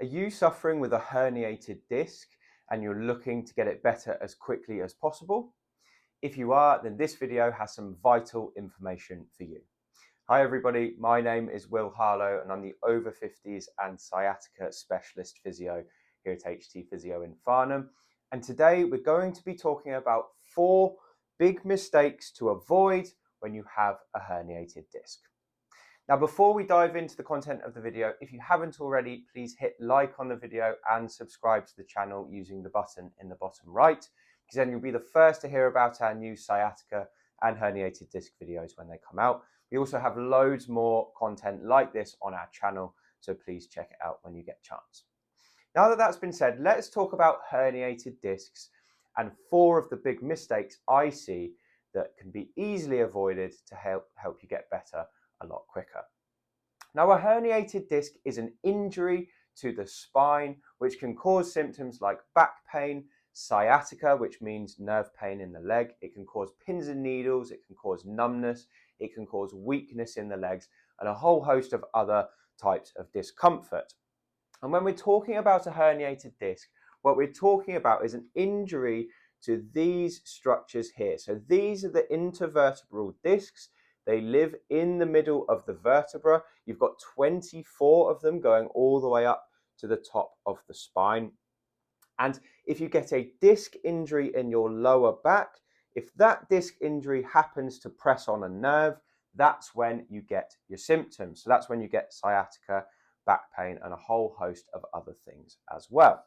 Are you suffering with a herniated disc and you're looking to get it better as quickly as possible? If you are, then this video has some vital information for you. Hi everybody, my name is Will Harlow and I'm the Over-Fifties and Sciatica Specialist Physio here at HT Physio in Farnham. And today we're going to be talking about 4 big mistakes to avoid when you have a herniated disc. Now, before we dive into the content of the video, if you haven't already, please hit like on the video and subscribe to the channel using the button in the bottom right, because then you'll be the first to hear about our new sciatica and herniated disc videos when they come out. We also have loads more content like this on our channel, so please check it out when you get a chance. Now that that's been said, let's talk about herniated discs and 4 of the big mistakes I see that can be easily avoided to help you get better a lot quicker. Now, a herniated disc is an injury to the spine which can cause symptoms like back pain, sciatica, which means nerve pain in the leg. It can cause pins and needles, it can cause numbness, it can cause weakness in the legs, and a whole host of other types of discomfort. And when we're talking about a herniated disc, what we're talking about is an injury to these structures here. So these are the intervertebral discs. They live in the middle of the vertebra. You've got 24 of them going all the way up to the top of the spine. And if you get a disc injury in your lower back, if that disc injury happens to press on a nerve, that's when you get your symptoms. So that's when you get sciatica, back pain, and a whole host of other things as well.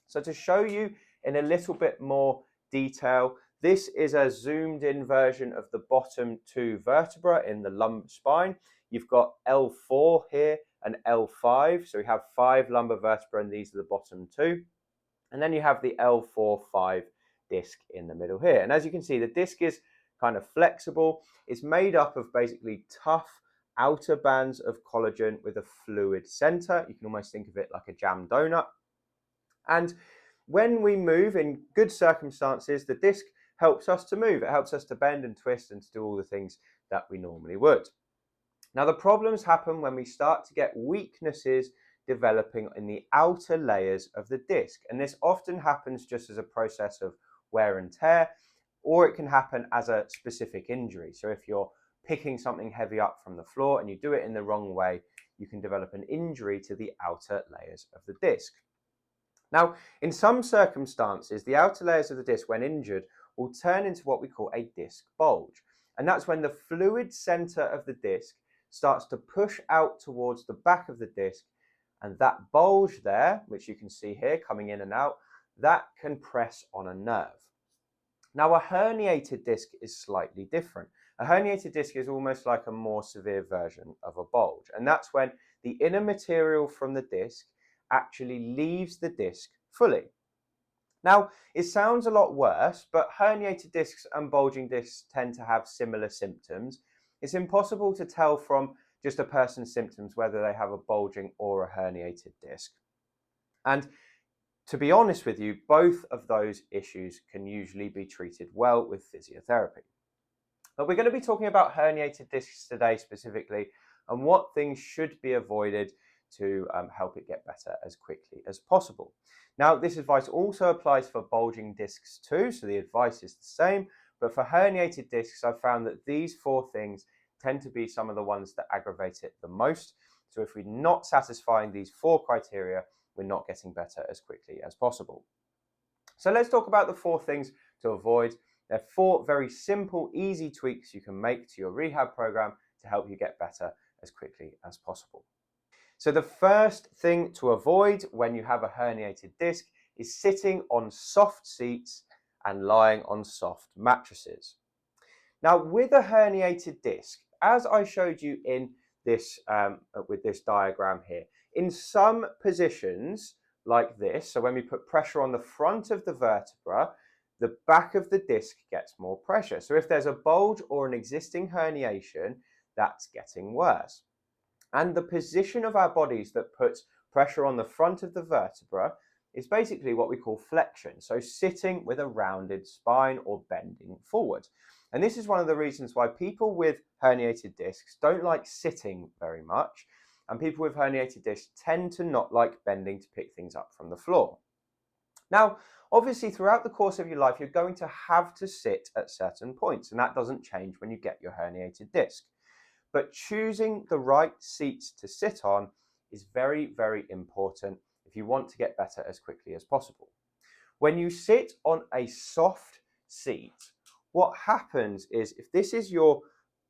So to show you in a little bit more detail, this is a zoomed in version of the bottom 2 vertebrae in the lumbar spine. You've got L4 here and L5. So we have 5 lumbar vertebrae and these are the bottom 2. And then you have the L4-5 disc in the middle here. And as you can see, the disc is kind of flexible. It's made up of basically tough outer bands of collagen with a fluid center. You can almost think of it like a jam donut. And when we move in good circumstances, the disc helps us to move. It helps us to bend and twist and to do all the things that we normally would. Now, the problems happen when we start to get weaknesses developing in the outer layers of the disc. And this often happens just as a process of wear and tear, or it can happen as a specific injury. So if you're picking something heavy up from the floor and you do it in the wrong way, you can develop an injury to the outer layers of the disc. Now, in some circumstances, the outer layers of the disc, when injured, will turn into what we call a disc bulge. And that's when the fluid center of the disc starts to push out towards the back of the disc. And that bulge there, which you can see here coming in and out, that can press on a nerve. Now, a herniated disc is slightly different. A herniated disc is almost like a more severe version of a bulge. And that's when the inner material from the disc actually leaves the disc fully. Now, it sounds a lot worse, but herniated discs and bulging discs tend to have similar symptoms. It's impossible to tell from just a person's symptoms whether they have a bulging or a herniated disc. And to be honest with you, both of those issues can usually be treated well with physiotherapy. But we're going to be talking about herniated discs today specifically and what things should be avoided to help it get better as quickly as possible. Now, this advice also applies for bulging discs too, so the advice is the same. But for herniated discs, I've found that these 4 things tend to be some of the ones that aggravate it the most. So if we're not satisfying these 4 criteria, we're not getting better as quickly as possible. So let's talk about the 4 things to avoid. They're 4 very simple, easy tweaks you can make to your rehab program to help you get better as quickly as possible. So the first thing to avoid when you have a herniated disc is sitting on soft seats and lying on soft mattresses. Now, with a herniated disc, as I showed you in this with this diagram here, in some positions like this, so when we put pressure on the front of the vertebra, the back of the disc gets more pressure. So if there's a bulge or an existing herniation, that's getting worse. And the position of our bodies that puts pressure on the front of the vertebra is basically what we call flexion. So sitting with a rounded spine or bending forward. And this is one of the reasons why people with herniated discs don't like sitting very much, and people with herniated discs tend to not like bending to pick things up from the floor. Now, obviously, throughout the course of your life, you're going to have to sit at certain points, and that doesn't change when you get your herniated disc. But choosing the right seats to sit on is very, very important if you want to get better as quickly as possible. When you sit on a soft seat, what happens is, if this is your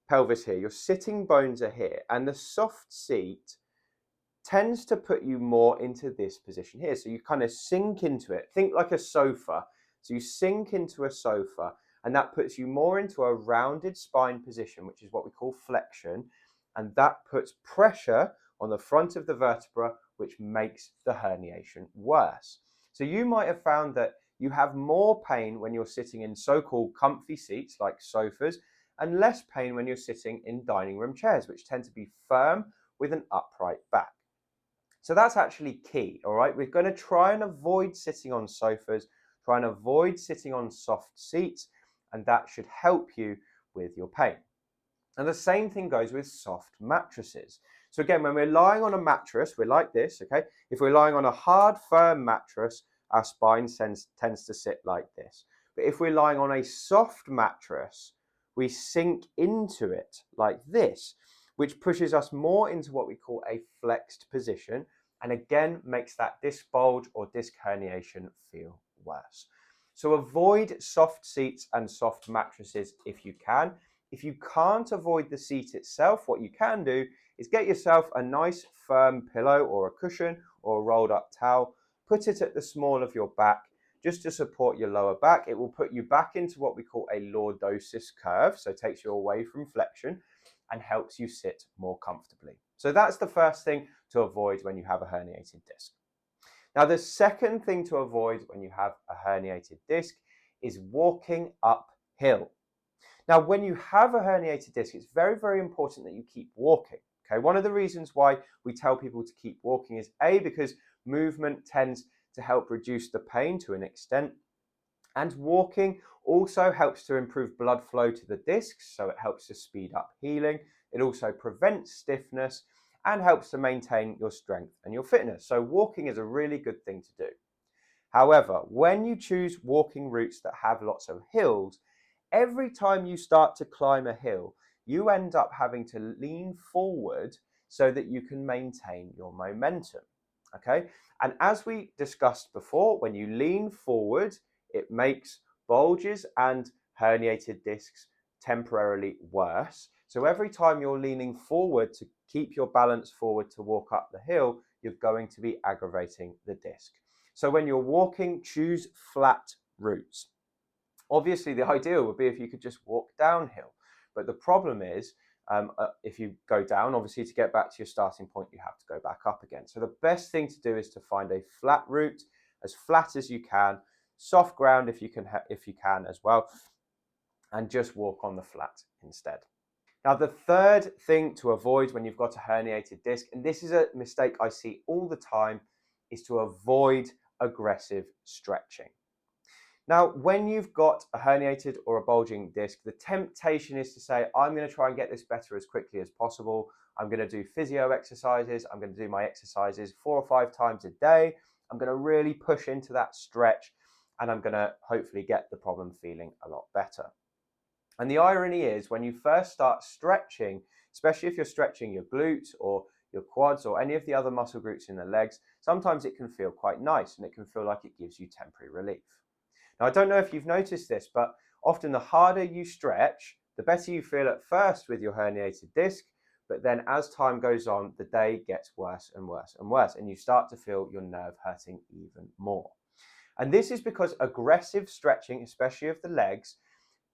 pelvis here, your sitting bones are here, and the soft seat tends to put you more into this position here. So you kind of sink into it. Think like a sofa. So you sink into a sofa, and that puts you more into a rounded spine position, which is what we call flexion. And that puts pressure on the front of the vertebra, which makes the herniation worse. So you might have found that you have more pain when you're sitting in so-called comfy seats like sofas, and less pain when you're sitting in dining room chairs, which tend to be firm with an upright back. So that's actually key, all right? We're going to try and avoid sitting on sofas, try and avoid sitting on soft seats, and that should help you with your pain. And the same thing goes with soft mattresses. So again, when we're lying on a mattress, we're like this, okay? If we're lying on a hard, firm mattress, our spine tends to sit like this. But if we're lying on a soft mattress, we sink into it like this, which pushes us more into what we call a flexed position, and again makes that disc bulge or disc herniation feel worse. So avoid soft seats and soft mattresses if you can. If you can't avoid the seat itself, what you can do is get yourself a nice firm pillow or a cushion or a rolled up towel, put it at the small of your back just to support your lower back. It will put you back into what we call a lordosis curve, so it takes you away from flexion and helps you sit more comfortably. So that's the first thing to avoid when you have a herniated disc. Now, the second thing to avoid when you have a herniated disc is walking uphill. Now, when you have a herniated disc, it's very, very important that you keep walking. Okay, one of the reasons why we tell people to keep walking is A, because movement tends to help reduce the pain to an extent, and walking also helps to improve blood flow to the discs, so it helps to speed up healing. It also prevents stiffness and helps to maintain your strength and your fitness. So walking is a really good thing to do. However, when you choose walking routes that have lots of hills, every time you start to climb a hill, you end up having to lean forward so that you can maintain your momentum. Okay? And as we discussed before, when you lean forward, it makes bulges and herniated discs temporarily worse. So every time you're leaning forward to keep your balance forward to walk up the hill, you're going to be aggravating the disc. So when you're walking, choose flat routes. Obviously, the ideal would be if you could just walk downhill. But the problem is, if you go down, obviously to get back to your starting point, you have to go back up again. So the best thing to do is to find a flat route, as flat as you can, soft ground if you can as well, and just walk on the flat instead. Now, the third thing to avoid when you've got a herniated disc, and this is a mistake I see all the time, is to avoid aggressive stretching. Now, when you've got a herniated or a bulging disc, the temptation is to say, I'm going to try and get this better as quickly as possible. I'm going to do physio exercises. I'm going to do my exercises 4 or 5 times a day. I'm going to really push into that stretch, and I'm going to hopefully get the problem feeling a lot better. And the irony is, when you first start stretching, especially if you're stretching your glutes or your quads or any of the other muscle groups in the legs, sometimes it can feel quite nice and it can feel like it gives you temporary relief. Now, I don't know if you've noticed this, but often the harder you stretch, the better you feel at first with your herniated disc, but then as time goes on, the day gets worse and worse and worse, and you start to feel your nerve hurting even more. And this is because aggressive stretching, especially of the legs,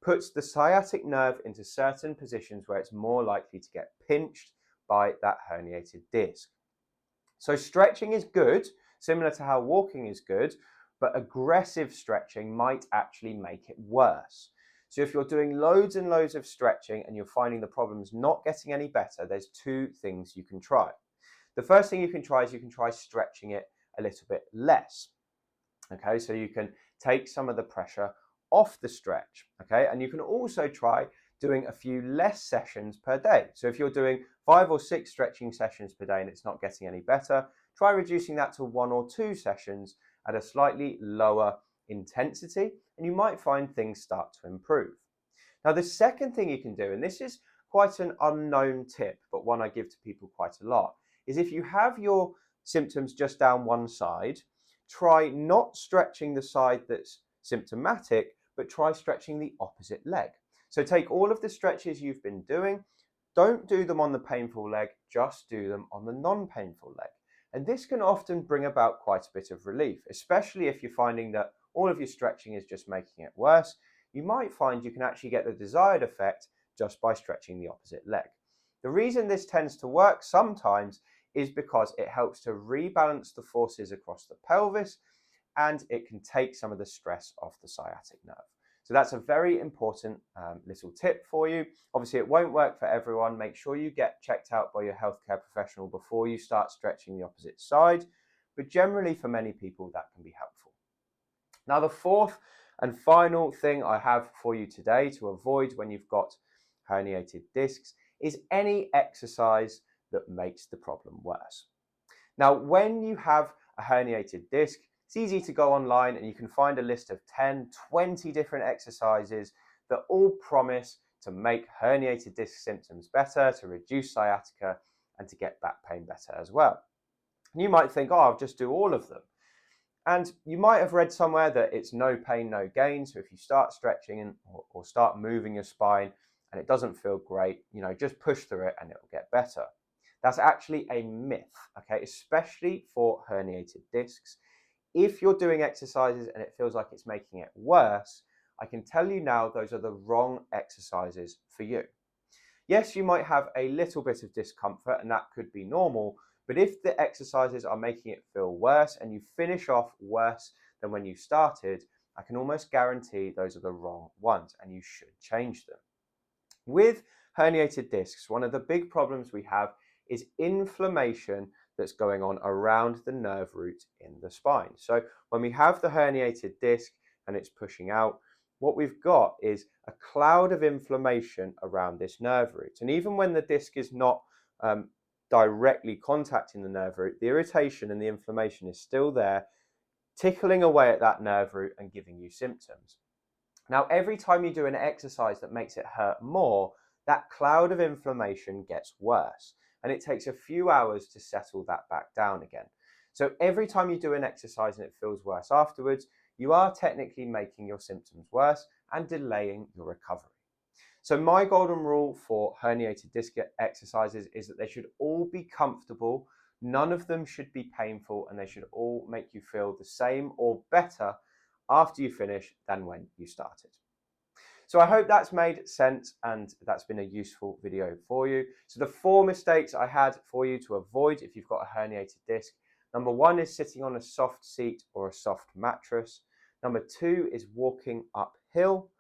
puts the sciatic nerve into certain positions where it's more likely to get pinched by that herniated disc. So stretching is good, similar to how walking is good, but aggressive stretching might actually make it worse. So if you're doing loads and loads of stretching and you're finding the problem's not getting any better, there's 2 things you can try. The first thing you can try is you can try stretching it a little bit less. Okay, so you can take some of the pressure off the stretch. Okay, and you can also try doing a few less sessions per day. So if you're doing 5 or 6 stretching sessions per day and it's not getting any better, try reducing that to 1 or 2 sessions at a slightly lower intensity, and you might find things start to improve. Now, the second thing you can do, and this is quite an unknown tip, but one I give to people quite a lot, is if you have your symptoms just down one side, try not stretching the side that's symptomatic, but try stretching the opposite leg. So take all of the stretches you've been doing, don't do them on the painful leg, just do them on the non-painful leg. And this can often bring about quite a bit of relief, especially if you're finding that all of your stretching is just making it worse. You might find you can actually get the desired effect just by stretching the opposite leg. The reason this tends to work sometimes is because it helps to rebalance the forces across the pelvis, and it can take some of the stress off the sciatic nerve. So that's a very important little tip for you. Obviously, it won't work for everyone. Make sure you get checked out by your healthcare professional before you start stretching the opposite side. But generally, for many people, that can be helpful. Now, the fourth and final thing I have for you today to avoid when you've got herniated discs is any exercise that makes the problem worse. Now, when you have a herniated disc, it's easy to go online and you can find a list of 10, 20 different exercises that all promise to make herniated disc symptoms better, to reduce sciatica, and to get back pain better as well. And you might think, oh, I'll just do all of them. And you might have read somewhere that it's no pain, no gain. So if you start stretching or start moving your spine and it doesn't feel great, just push through it and it'll get better. That's actually a myth, okay, especially for herniated discs. If you're doing exercises and it feels like it's making it worse, I can tell you now those are the wrong exercises for you. Yes, you might have a little bit of discomfort and that could be normal, but if the exercises are making it feel worse and you finish off worse than when you started, I can almost guarantee those are the wrong ones and you should change them. With herniated discs, one of the big problems we have is inflammation that's going on around the nerve root in the spine. So when we have the herniated disc and it's pushing out, what we've got is a cloud of inflammation around this nerve root. And even when the disc is not directly contacting the nerve root, the irritation and the inflammation is still there, tickling away at that nerve root and giving you symptoms. Now, every time you do an exercise that makes it hurt more, that cloud of inflammation gets worse, and it takes a few hours to settle that back down again. So every time you do an exercise and it feels worse afterwards, you are technically making your symptoms worse and delaying your recovery. So my golden rule for herniated disc exercises is that they should all be comfortable, none of them should be painful, and they should all make you feel the same or better after you finish than when you started. So I hope that's made sense and that's been a useful video for you. So the 4 mistakes I had for you to avoid if you've got a herniated disc. Number 1 is sitting on a soft seat or a soft mattress. Number 2 is walking uphill.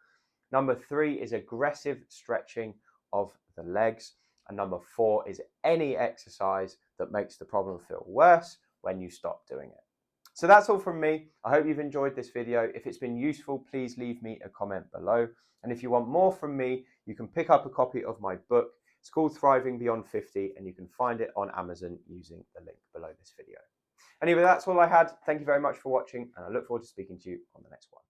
Number 3 is aggressive stretching of the legs. And number 4 is any exercise that makes the problem feel worse when you stop doing it. So that's all from me. I hope you've enjoyed this video. If it's been useful, please leave me a comment below. And if you want more from me, you can pick up a copy of my book. It's called Thriving Beyond 50, and you can find it on Amazon using the link below this video. Anyway, that's all I had. Thank you very much for watching, and I look forward to speaking to you on the next one.